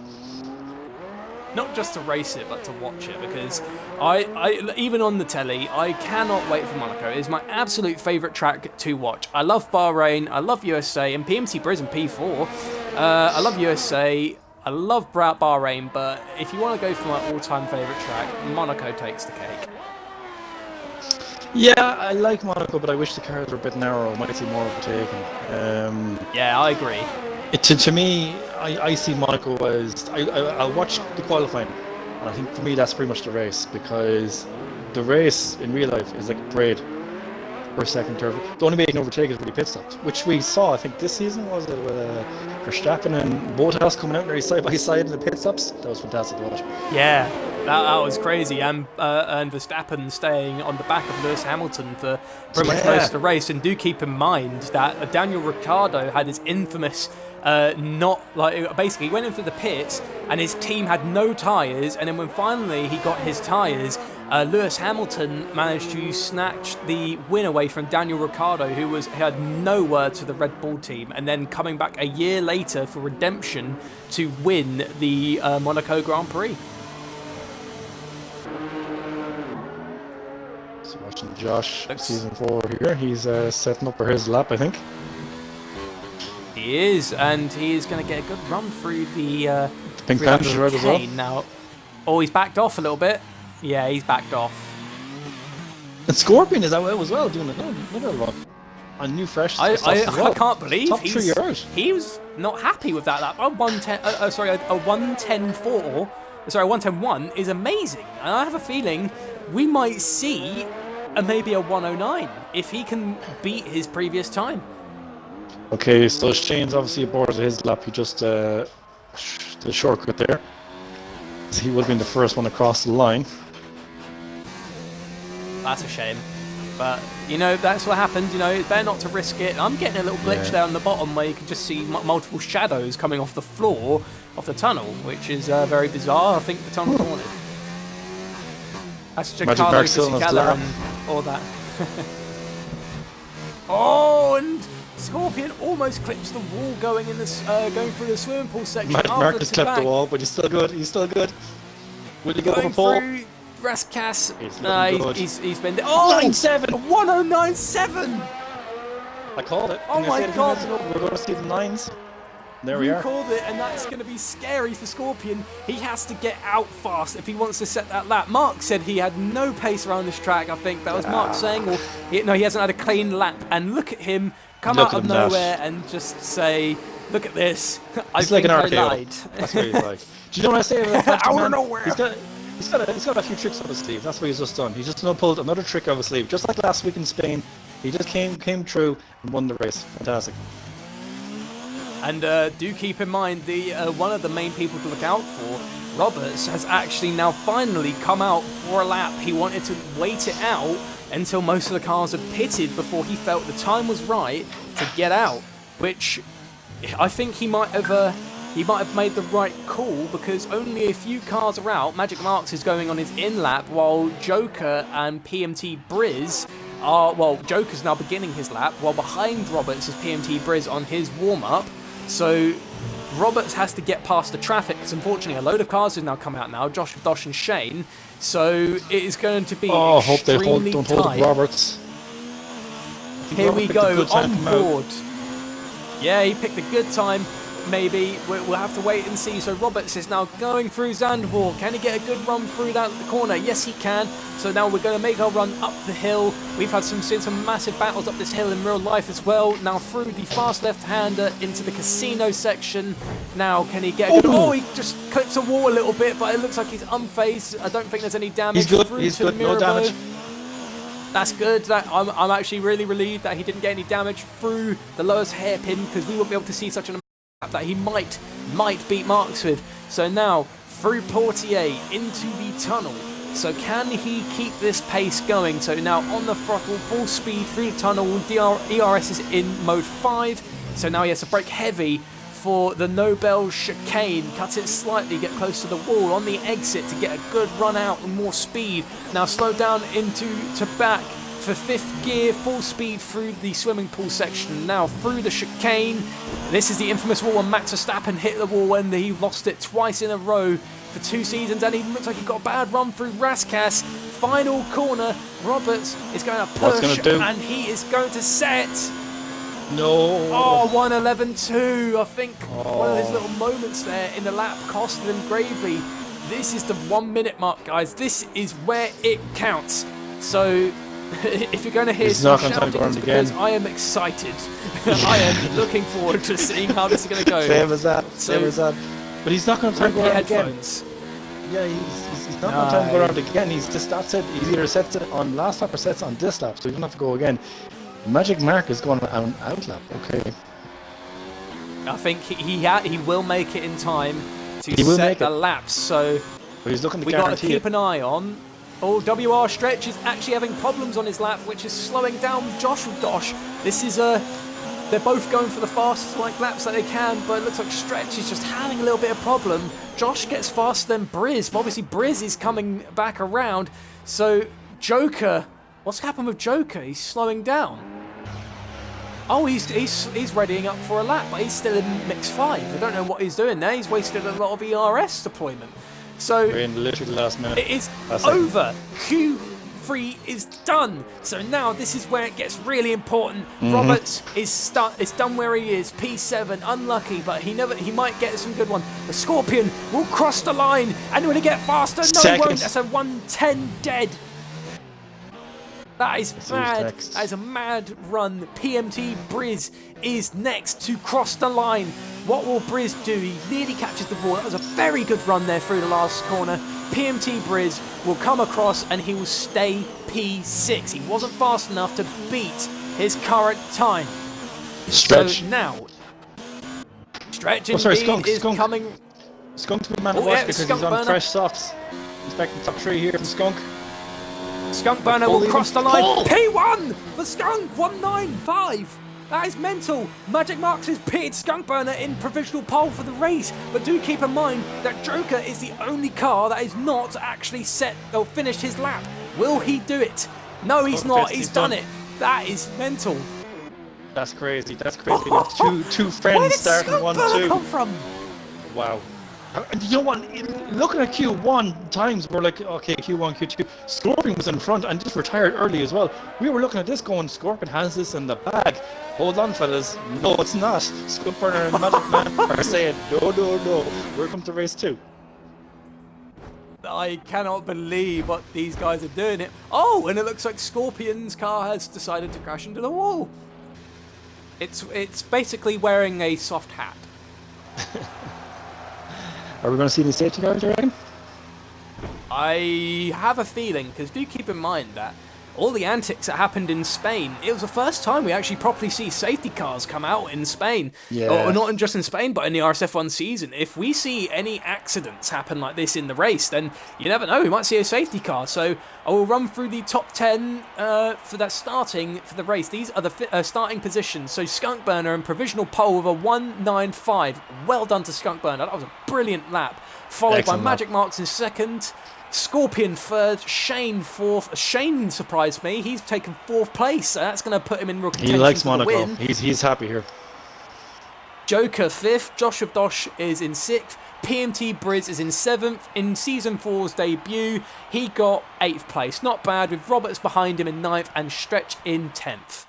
Not just to race it, but to watch it, because I even on the telly, I cannot wait for Monaco. It is my absolute favourite track to watch. I love Bahrain, I love USA, and PMT Briz and P4. I love USA, I love Bahrain, but if you want to go for my all-time favourite track, Monaco takes the cake. Yeah, I like Monaco, but I wish the cars were a bit narrow. Might see more overtaking. Yeah, I agree. To me, I see Monaco as I'll watch the qualifying, and I think for me that's pretty much the race, because the race in real life is like a parade. First, second, third. The only way you can overtake is really pit stops, which we saw. I think this season was it with Verstappen and Bottas coming out very side by side in the pit stops. That was fantastic to watch. Yeah, that was crazy, and Verstappen staying on the back of Lewis Hamilton for pretty much most of the race. And do keep in mind that Daniel Ricciardo had his infamous basically he went into the pits and his team had no tyres, and then when finally he got his tyres, Lewis Hamilton managed to snatch the win away from Daniel Ricciardo, who had no word to the Red Bull team, and then coming back a year later for redemption to win the Monaco Grand Prix. So watching Josh, season 4 here. He's setting up for his lap, I think. He is, and he is going to get a good run through the Pink Panthers red as well. Now, oh, he's backed off a little bit. Yeah, he's backed off. And Scorpion is out as well, doing another run. A new fresh stuff as well. I can't believe Top 3 are out. He was not happy with that lap. A 110.4. Sorry, 110.1 is amazing. And I have a feeling we might see maybe a 109 if he can beat his previous time. Okay, so Shane's obviously aboard his lap. He just did a shortcut there. So he would have been the first one across the line. That's a shame. But, you know, that's what happens. You know, it's better not to risk it. I'm getting a little glitch there on the bottom where you can just see multiple shadows coming off the floor of the tunnel, which is very bizarre. I think the tunnel's haunted. That's Giancarlo Fisichella and all that. Oh, and Scorpion almost clips the wall going through the swimming pool section. Marcus clipped the wall, but he's still good. He's still good. Will he go over pole? Raskas. He's been. Oh! 9.7! 109.7! I called it. Oh my god! We're going to see the 9s. There we are. You called it, and that's going to be scary for Scorpion. He has to get out fast if he wants to set that lap. Mark said he had no pace around this track. I think that was Mark saying. Or he hasn't had a clean lap. And look at him come out of nowhere and just say, "Look at this." I think I lied. That's what he's like. Do you know what I say about that? Out of nowhere. He's got a few tricks up his sleeve. That's what he's just done. He's just pulled another trick out of his sleeve, just like last week in Spain. He just came through and won the race. Fantastic. And do keep in mind, one of the main people to look out for, Roberts, has actually now finally come out for a lap. He wanted to wait it out until most of the cars had pitted before he felt the time was right to get out, which I think he might have made the right call, because only a few cars are out. Magic Marks is going on his in-lap, while Joker and PMT Briz are, well, Joker's now beginning his lap, while behind Roberts is PMT Briz on his warm-up. So Roberts has to get past the traffic, because unfortunately a load of cars have now come out now, Josh, Dosh and Shane. So it is going to be extremely don't hold Roberts. Here we go, on board. Yeah, he picked a good time. Maybe we'll have to wait and see. So Roberts is now going through Zandvoort. Can he get a good run through that corner? Yes, he can. So now we're going to make our run up the hill. We've seen some massive battles up this hill in real life as well. Now through the fast left-hander into the casino section. Now can he get a good... Oh, he just clips a wall a little bit, but it looks like he's unfazed. I don't think there's any damage. He's good. He's good. No damage. That's good. I'm actually really relieved that he didn't get any damage through the lowest hairpin, because we won't be able to see such an that he might beat Marks with. So now through Portier into the tunnel. So can he keep this pace going? So now on the throttle, full speed through the tunnel. ERS is in mode 5. So now he has to brake heavy for the Nobel chicane. Cut it slightly, get close to the wall on the exit to get a good run out and more speed. Now slow down to back for 5th gear, full speed through the swimming pool section. Now through the chicane. This is the infamous wall when Max Verstappen hit the wall when he lost it twice in a row for 2 seasons, and he looks like he got a bad run through Raskas. Final corner, Roberts is going to push, and he is going to set. No. Oh, 1:11.2. I think one of his little moments there in the lap costed him gravely. This is the 1 minute mark, guys. This is where it counts. So if you're going to hear some shouting, it's because I am excited. I am looking forward to seeing how this is going to go. Same as that. But he's not going to time to go around again. Yeah, he's not going to time to go around again. He's just, that's it. He's either sets it on last lap or sets it on this lap, so he doesn't have to go again. Magic Mark is going on out lap. Okay. I think he will make it in time to set the laps. So he's looking to we got to keep an eye on. Oh, WR Stretch is actually having problems on his lap, which is slowing down Josh with Dosh. This is they're both going for the fastest laps that they can, but it looks like Stretch is just having a little bit of problem. Josh gets faster than Briz, but obviously Briz is coming back around. So Joker, what's happened with Joker? He's slowing down. Oh, he's readying up for a lap, but he's still in mix 5. I don't know what he's doing there. He's wasted a lot of ERS deployment. So we're in literally the last minute. it is over. Q3 is done. So now this is where it gets really important. Roberts is done where he is. P7, unlucky, but he might get some good one. The Scorpion will cross the line, and will he get faster? No, he won't. That's a 110 dead. That is mad. That is a mad run. PMT Briz is next to cross the line. What will Briz do? He nearly catches the ball. That was a very good run there through the last corner. PMT Briz will come across and he will stay P6. He wasn't fast enough to beat his current time. Stretch. So now, Stretch indeed is coming. Skunk to be man to watch because he's on fresh softs. Expecting top 3 here from Skunk. Skunk Burner will cross the line. P1 for Skunk, 195. That is mental. Magic Marks has pitted Skunk Burner in provisional pole for the race. But do keep in mind that Joker is the only car that is not actually set or finished his lap. Will he do it? No, he's not. He's done it. That is mental. That's crazy. That's crazy. two friends Where did starting Skunk 1-2. Burner come from? Wow. And you know what? Looking at Q1 times, we're like, okay, Q1, Q2. Scorpion was in front and just retired early as well. We were looking at this going, Scorpion has this in the bag. Hold on, fellas. No, it's not. Skunk Burner and Magic Man are saying, no. We're coming to race 2. I cannot believe what these guys are doing. Oh, and it looks like Scorpion's car has decided to crash into the wall. It's basically wearing a soft hat. Are we going to see any safety cars, you reckon? I have a feeling, because do keep in mind that all the antics that happened in Spain, it was the first time we actually properly see safety cars come out in Spain. Yeah. Or not just in Spain, but in the RSF1 season. If we see any accidents happen like this in the race, then you never know, we might see a safety car. So I will run through the top 10 for that starting for the race. These are the starting positions. So Skunk Burner in provisional pole with a 195. Well done to Skunk Burner. That was a brilliant lap. Followed Excellent by Magic Marks in second. Scorpion third, Shane fourth. Shane surprised me. He's taken 4th place, so that's going to put him in real contention. He likes for Monaco. The win. He's happy here. Joker 5th, Josh of Dosh is in 6th, PMT Briz is in 7th. In Season 4's debut, he got 8th place. Not bad, with Roberts behind him in 9th and Stretch in 10th.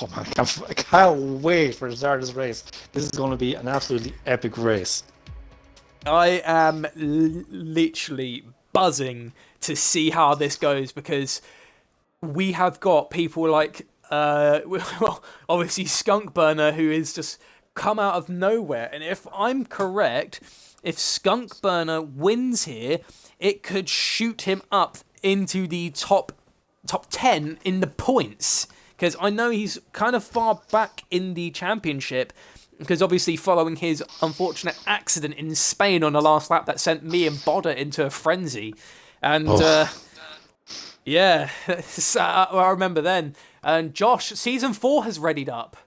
Oh man, I can't wait for the start of this race. This is going to be an absolutely epic race. I am literally buzzing to see how this goes, because we have got people like, well, obviously Skunk Burner, who is just come out of nowhere. And if I'm correct, if Skunk Burner wins here, it could shoot him up into the top 10 in the points. Because I know he's kind of far back in the championship, because obviously following his unfortunate accident in Spain on the last lap that sent me and Bodder into a frenzy. And yeah, I remember then. And Josh, Season 4 has readied up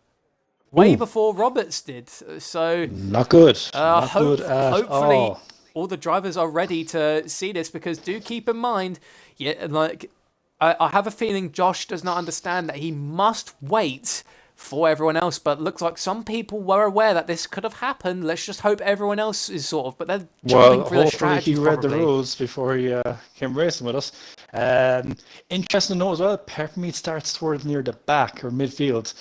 way before Roberts did. So not good. Not good at hopefully all the drivers are ready to see this, because do keep in mind, I have a feeling Josh does not understand that he must wait for everyone else, but looks like some people were aware that this could have happened. Let's just hope everyone else is sort of, but they're jumping through the strategy. He read the rules before he came racing with us. Interesting to know as well, Peppermeat starts towards near the back or midfield,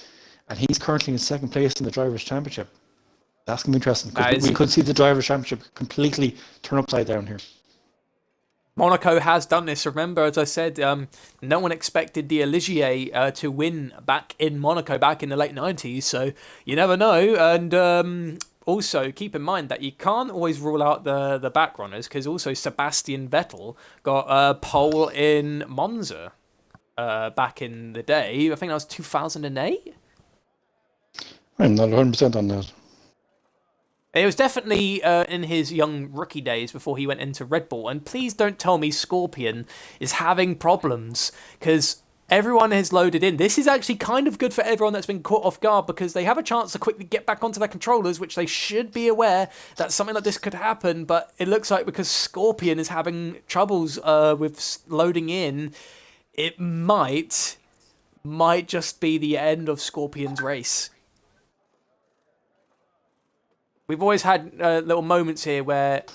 and he's currently in 2nd place in the Drivers' Championship. That's going to be interesting, because we could see the Drivers' Championship completely turn upside down here. Monaco has done this. Remember, as I said, no one expected the Eligier to win back in Monaco back in the late 90s, so you never know. And also, keep in mind that you can't always rule out the back runners, because also Sebastian Vettel got a pole in Monza back in the day. I think that was 2008? I'm not 100% on that. It was definitely in his young rookie days before he went into Red Bull. And please don't tell me Scorpion is having problems, because Everyone has loaded in. This is actually kind of good for everyone that's been caught off guard because they have a chance to quickly get back onto their controllers, which they should be aware that something like this could happen. But it looks like because Scorpion is having troubles with loading in, it might just be the end of Scorpion's race. We've always had little moments here where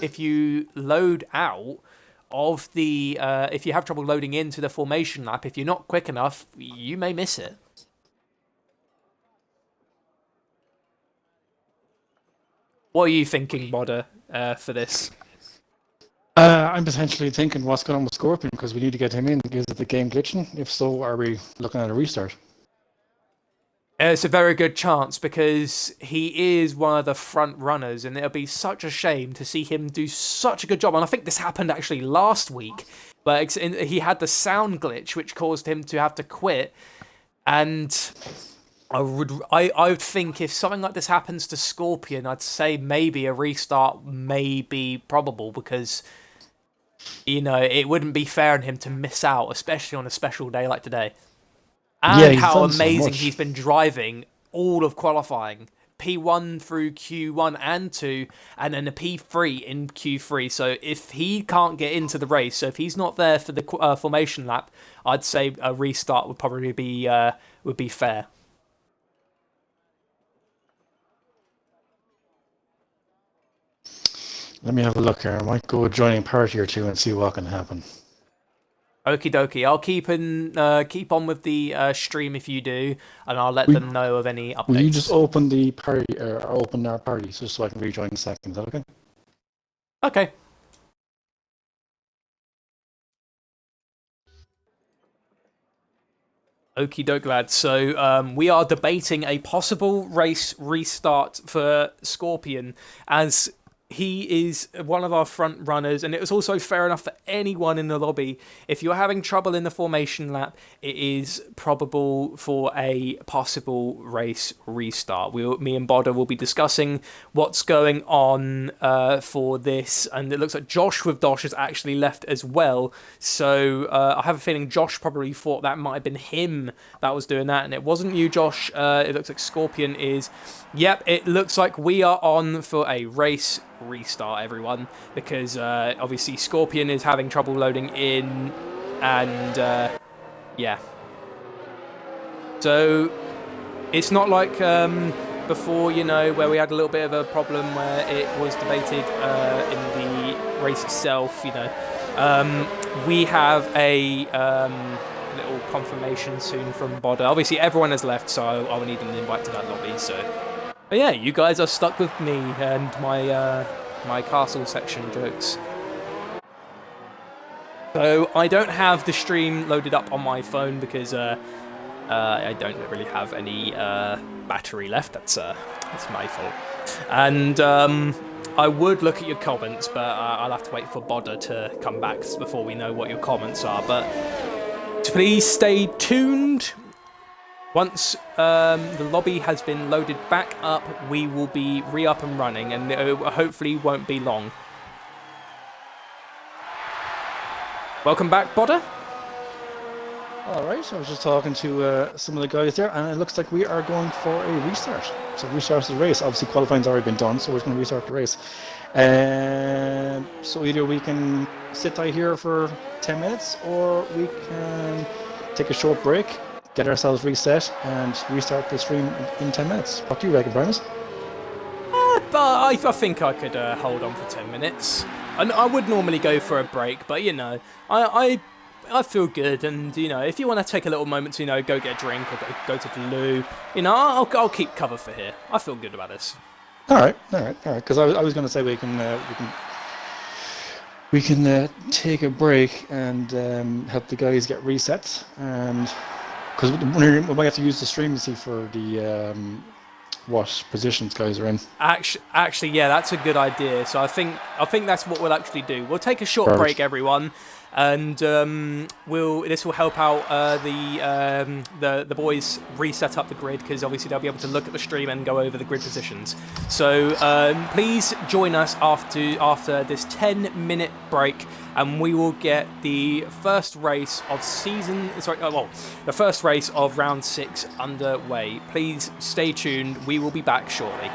if you load out of the if you have trouble loading into the formation lap, if you're not quick enough, you may miss it. What are you thinking, Modder, for this? I'm potentially thinking what's going on with Scorpion because we need to get him in. Is it the game glitching? If so, are we looking at a restart? It's a very good chance because he is one of the front runners, and it'll be such a shame to see him do such a good job. And I think this happened actually last week, but he had the sound glitch which caused him to have to quit. And I would think if something like this happens to Scorpion, I'd say maybe a restart may be probable because, you know, it wouldn't be fair on him to miss out, especially on a special day like today. And Yeah, how amazing he's been driving all of qualifying. P1 through Q1 and 2, and then a P3 in Q3. So if he can't get into the race, so if he's not there for the formation lap, I'd say a restart would probably be fair. Let me have a look here. I might go joining party or two and see what can happen. Okie dokie. I'll keep on with the stream if you do, and I'll let them know of any updates. Will you just open the party or open our parties just so I can rejoin in a second? Is that okay? Okay. Okie doke, lads. So we are debating a possible race restart for Scorpion as he is one of our front runners, and it was also fair enough for anyone in the lobby. If you're having trouble in the formation lap, it is probable for a possible race restart. Me and Bodder will be discussing what's going on for this, and it looks like Josh with Dosh has actually left as well. So I have a feeling Josh probably thought that might have been him that was doing that, and it wasn't you, Josh. It looks like Scorpion is. Yep, it looks like we are on for a race restart, everyone, because obviously Scorpion is having trouble loading in, and yeah. So it's not like before, you know, where we had a little bit of a problem where it was debated in the race itself, you know. We have a little confirmation soon from Bodder. Obviously everyone has left, so I'll need an invite to that lobby, so... But yeah, you guys are stuck with me and my castle section jokes. So I don't have the stream loaded up on my phone because I don't really have any battery left. That's my fault. And I would look at your comments, but I'll have to wait for Bodder to come back before we know what your comments are. But please stay tuned. Once the lobby has been loaded back up, we will be re-up and running, and it hopefully won't be long. Welcome back, Bodder. Alright, I was just talking to some of the guys there, and it looks like we are going for a restart. So restart the race. Obviously qualifying's already been done, so we're going to restart the race. So either we can sit tight here for 10 minutes, or we can take a short break, get ourselves reset, and restart the stream in 10 minutes. What do you reckon, Primus? But I think I could hold on for 10 minutes. I would normally go for a break, but, you know, I feel good, and, you know, if you want to take a little moment to, you know, go get a drink or go to the loo, you know, I'll keep cover for here. I feel good about this. All right. Because I was going to say we can take a break and help the guys get resets, and because we might have to use the stream to see for the what positions guys are in. Actually, yeah, that's a good idea. So I think that's what we'll actually do. We'll take a short break, everyone, and this will help out the boys reset up the grid, because obviously they'll be able to look at the stream and go over the grid positions. So please join us after this 10-minute break, and we will get the first race of the first race of round 6 underway. Please stay tuned. We will be back shortly.